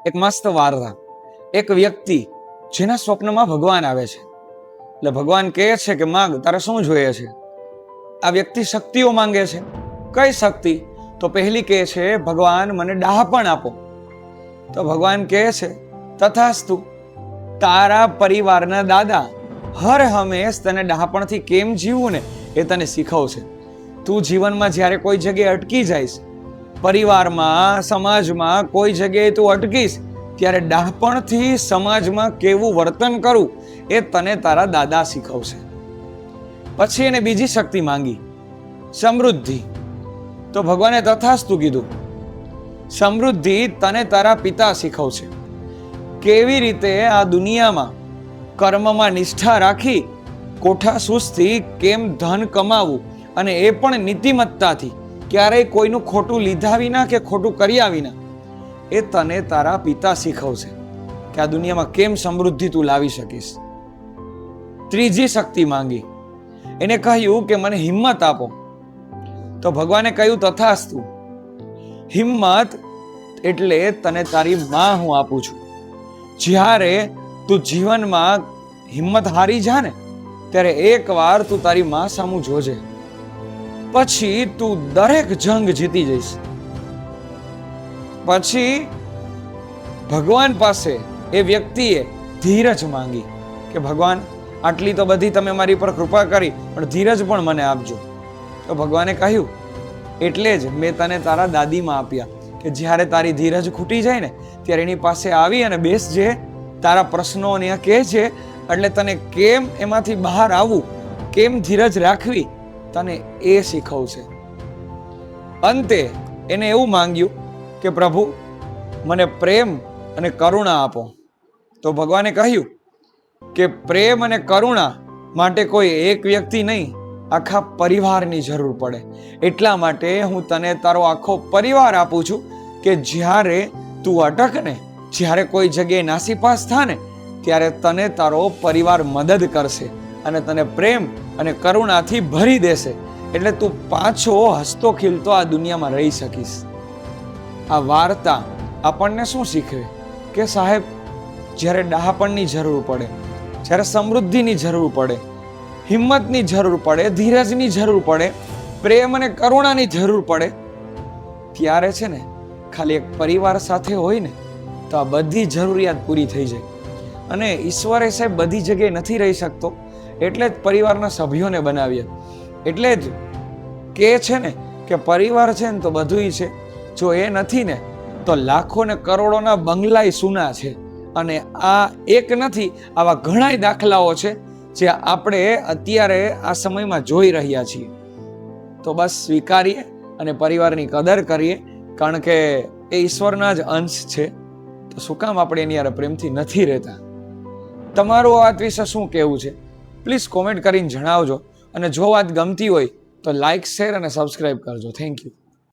એક મસ્ત વાર્તા. એક વ્યક્તિ જેના સ્વપ્નમાં ભગવાન આવે છે. એટલે ભગવાન કહે છે કે માંગ, તારે શું જોઈએ છે? આ વ્યક્તિ શક્તિઓ માંગે છે. કઈ શક્તિ? તો પહેલી કહે છે, ભગવાન મને ડહાપણ આપો. તો ભગવાન કહે છે, તથાસ્તુ. તારા પરિવારના દાદા હર હંમેશ તને ડહાપણથી કેમ જીવવું ને એ તને શીખવશે. તું જીવનમાં જ્યારે કોઈ જગ્યાએ અટકી જઈશ, પરિવારમાં, સમાજમાં કોઈ જગ્યાએ તું અટકીશ, ત્યારે ડહાપણથી સમાજમાં કેવું વર્તન કરવું એ તને તારા દાદા શીખવશે. પછી એને બીજી શક્તિ માંગી, સમૃદ્ધિ. તો ભગવાને તથાસ્તુ કીધું. સમૃદ્ધિ તને તારા પિતા શીખવશે. કેવી રીતે આ દુનિયામાં કર્મમાં નિષ્ઠા રાખી કોઠાસૂઝથી કેમ ધન કમાવું, અને એ પણ નીતિમત્તાથી, ક્યારેય કોઈનું ખોટું લીધા વિના કે ખોટું કર્યા વિના, એ તને તારા પિતા શીખવશે કે આ દુનિયામાં કેમ સમૃદ્ધિ તું લાવી શકીશ. ત્રીજી શક્તિ માંગી. એને કહ્યું કે મને હિંમત આપો. તો ભગવાને કહ્યું, તથાસ્તુ. હિંમત એટલે તને તારી માં હું આપું છું. જ્યારે તું જીવનમાં હિંમત હારી જા ને, ત્યારે એકવાર તું તારી માં સામું જોજે. પછી તું દરેક જંગ જીતી જઈશ. પછી ભગવાન પાસે એ વ્યક્તિએ ધીરજ માંગી કે ભગવાન, આટલી તો બધી તમે મારી પર કૃપા કરી, પણ ધીરજ પણ મને આપજો. તો ભગવાને કહ્યું, એટલે જ મેં તને તારા દાદીમાં આપ્યા કે જ્યારે તારી ધીરજ ખૂટી જાય ને, ત્યારે એની પાસે આવી અને બેસજે, તારા પ્રશ્નો ત્યાં કહેજે, એટલે તને કેમ એમાંથી બહાર આવવું, કેમ ધીરજ રાખવી, તને એ શીખવશે. અંતે એને એવું માંગ્યું કે પ્રભુ, મને પ્રેમ અને કરુણા આપો. તો ભગવાને કહ્યું કે પ્રેમ અને કરુણા માટે કોઈ એક વ્યક્તિ નહીં, આખા પરિવારની જરૂર પડે. એટલા માટે હું તને તારો આખો પરિવાર આપું છું કે જ્યારે તું અટક ને, જ્યારે કોઈ જગ્યાએ નાસીપાસ થા ને, ત્યારે તને તારો પરિવાર મદદ કરશે અને તને પ્રેમ અને કરુણાથી ભરી દેશે. એટલે તું પાછો હસતો ખીલતો આ દુનિયામાં રહી શકીશ. આ વાર્તા આપણને શું શીખવે કે સાહેબ, જ્યારે ડહાપણની જરૂર પડે, જ્યારે સમૃદ્ધિની જરૂર પડે, હિંમતની જરૂર પડે, ધીરજની જરૂર પડે, પ્રેમ અને કરુણાની જરૂર પડે, ત્યારે છે ને ખાલી એક પરિવાર સાથે હોય ને, તો આ બધી જરૂરિયાત પૂરી થઈ જાય. અને ઈશ્વરે સાહેબ બધી જગ્યાએ નથી રહી શકતો, એટલે જ પરિવારના સભ્યોને બનાવ્યા. એટલે જ કે છે ને કે પરિવાર છે ને તો બધુંય છે, જો એ નથી ને તો લાખો ને કરોડોના બંગલાય સૂના છે. અને આ એક નથી, આવા ઘણાય દાખલાઓ છે જે આપણે અત્યારે આ સમયમાં જોઈ રહ્યા છીએ. તો બસ સ્વીકારીએ અને પરિવારની કદર કરીએ, કારણ કે એ ઈશ્વરના જ અંશ છે. તો શું કામ આપણે એની યાર પ્રેમથી નથી રહેતા? તમારું આ વાત વિશે શું કહેવું છે? પ્લીઝ કોમેન્ટ કરીને જણાવજો. અને જો વાત ગમતી હોય તો લાઈક, શેર અને સબસ્ક્રાઈબ કરજો. Thank you.